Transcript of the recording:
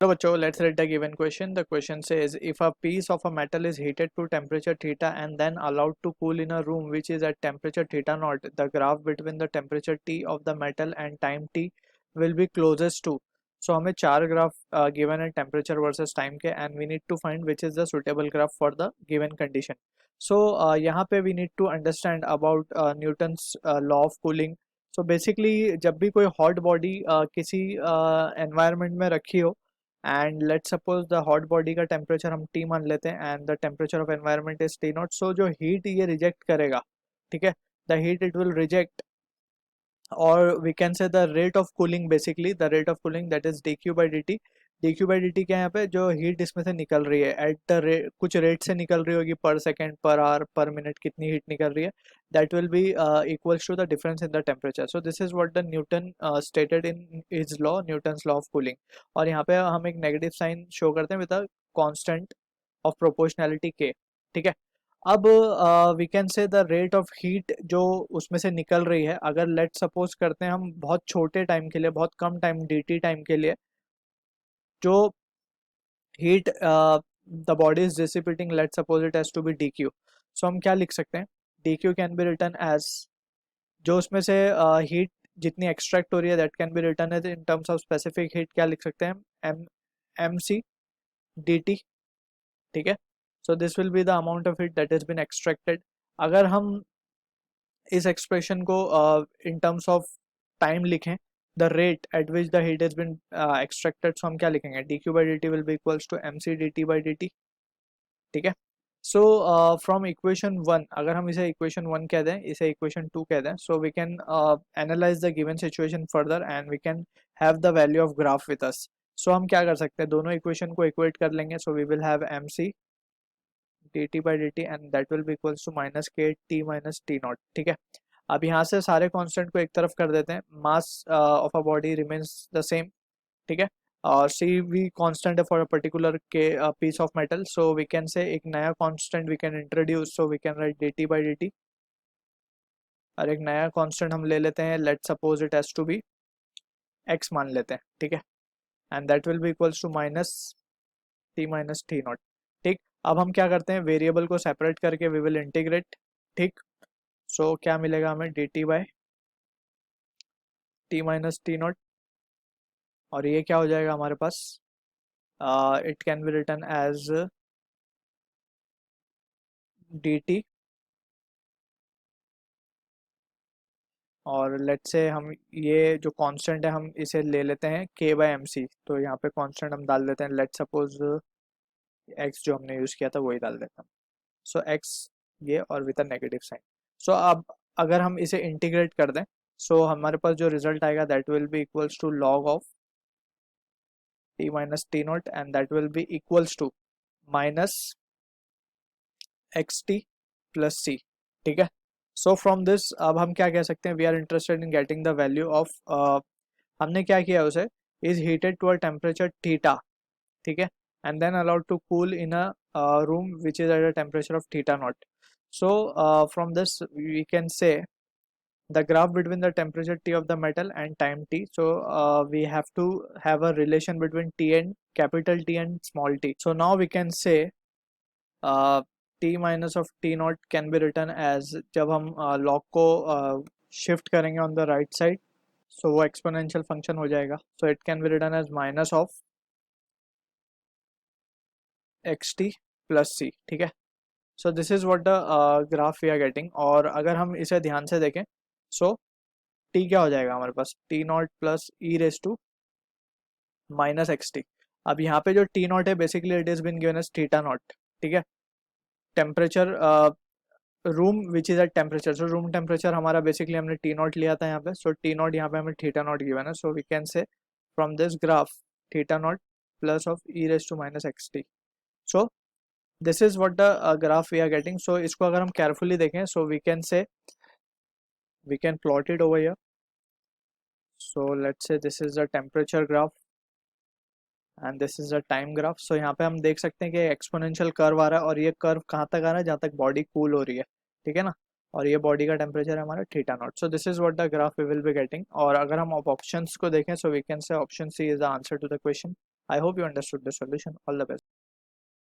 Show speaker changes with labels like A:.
A: Hello बच्चों, let's read the given question. The question says, if a piece of a metal is heated to temperature theta and then allowed to cool in a room which is at temperature theta naught, the graph between the temperature T of the metal and time T will be closest to. So हमें चार graph given है temperature versus time के, and we need to find which is the suitable graph for the given condition. So यहाँ पे we need to understand about Newton's law of cooling. So basically जब भी कोई hot body किसी environment में रखी हो, and let suppose the hot body का टेम्परेचर हम टी मान लेते हैं and the temperature of environment is T nought, so जो हीट ये रिजेक्ट करेगा, ठीक है, the heat it will reject, और we can say the rate of cooling, basically the rate of cooling that is D Q by D T. D Q by D T क्या है, यहाँ पे जो हीट इसमें से निकल रही है एट द रेट, कुछ रेट से निकल रही होगी, पर सेकेंड, पर आवर, पर मिनट, कितनी हीट निकल रही है, that will be equals to the difference in the temperature. So this is what the Newton stated in his law, Newton's law of cooling. और यहाँ पे हम एक नेगेटिव साइन शो करते हैं with a constant of proportionality के, ठीक है. अब we can say the rate of heat जो उसमें से निकल रही है, अगर लेट सपोज करते हैं हम बहुत छोटे टाइम के लिए, बहुत कम टाइम डी टी टाइम के लिए, जो heat the body is dissipating, let suppose it has to be D Q. So हम क्या लिख सकते हैं, D Q can be written as, जो उसमें से हीट जितनी एक्सट्रैक्ट हो रही है that can be written as in terms of specific heat, क्या लिख सकते हैं, M M C D T, ठीक है. So this will be the amount of heat that is been extracted. अगर हम इस एक्सप्रेशन को इन टर्म्स ऑफ टाइम लिखें, the rate at which the heat is being extracted, so हम क्या लिखेंगे, D Q by D T will be equals to M C D T by D T, ठीक है. So from equation one, अगर हम इसे equation one कह दें, इसे इक्वेशन टू कह दें, so we can analyse the given situation further and we can have the value of graph with us. So हम क्या कर सकते हैं, दोनों इक्वेशन को इक्वेट कर लेंगे. So we will have M C D T by D T and that will be equals to minus K T minus T naught, ठीक है. अब यहाँ से सारे कांस्टेंट को एक तरफ कर देते हैं, mass of a body remains the same, ठीक है, और सी वी कांस्टेंट है फॉर अ पर्टिकुलर के piece of metal. So we can say एक नया constant we can introduce, so we can write D T by D T, और एक नया कांस्टेंट हम ले लेते हैं, let suppose it has to be X मान लेते हैं, ठीक है, and that will be equals to minus T minus T naught, ठीक. अब हम क्या करते हैं, वेरिएबल को सेपरेट करके वी विल इंटीग्रेट, ठीक. सो क्या मिलेगा हमें, D T by T minus T nought, और ये क्या हो जाएगा हमारे पास, it can be written as D T, और लेट्स से हम ये जो कांस्टेंट है हम इसे ले लेते हैं के बाई एम सी. तो यहाँ पे कांस्टेंट हम डाल देते हैं, लेट सपोज एक्स जो हमने यूज़ किया था वही डाल देते हैं. सो एक्स ये, और विद अ नेगेटिव साइन. सो अब अगर हम इसे इंटीग्रेट कर दें, सो हमारे पास जो रिजल्ट आएगा that will be equals to log of T minus T nought, and that will be equals to minus X T plus C, ठीक है. सो फ्रॉम दिस अब हम क्या कह सकते हैं, we are interested in getting the value of, हमने क्या किया उसे, is heated to a temperature theta, ठीक है, and then allowed to cool in a room which is at a temperature of theta naught. So from this we can say the graph between the temperature T of the metal and time T. So we have to have a relation between T and capital T and small t. So now we can say T minus of T naught can be written as, जब हम log को shift करेंगे on the right side, so वो exponential function हो जाएगा. So it can be written as minus of xt plus c, ठीक है. So this is what the graph we are getting. और अगर हम इसे ध्यान से देखें, सो टी क्या हो जाएगा हमारे पास, T nought plus E raise to minus X T. अब यहाँ पे जो टी नॉट है basically it is being given as theta nought, ठीक है. Temperature room which is at temperature, so room temperature हमारा बेसिकली हमने टी नॉट लिया था यहाँ पे. सो टी नॉट यहाँ पे हमें थीटा नॉट गिवन है. So we can say from this graph theta nought plus of E raise to minus X T. So this is what the graph we are getting. So इसको अगर हम carefully देखें, so we can say we can plot it over here. So let's say this is the temperature graph and this is the time graph. So यहाँ पे हम देख सकते हैं कि एक्सपोनेंशियल कर्व आ रहा है, और ये कर्व कहाँ तक आ रहा है, जहाँ तक बॉडी कूल हो रही है, ठीक है ना, और ये बॉडी का टेम्परेचर है हमारा theta naught. So this is what the graph we will be getting. और अगर हम ऑप्शंस को देखें, so we can say option C is the answer to the question. I hope you understood the solution. All the best.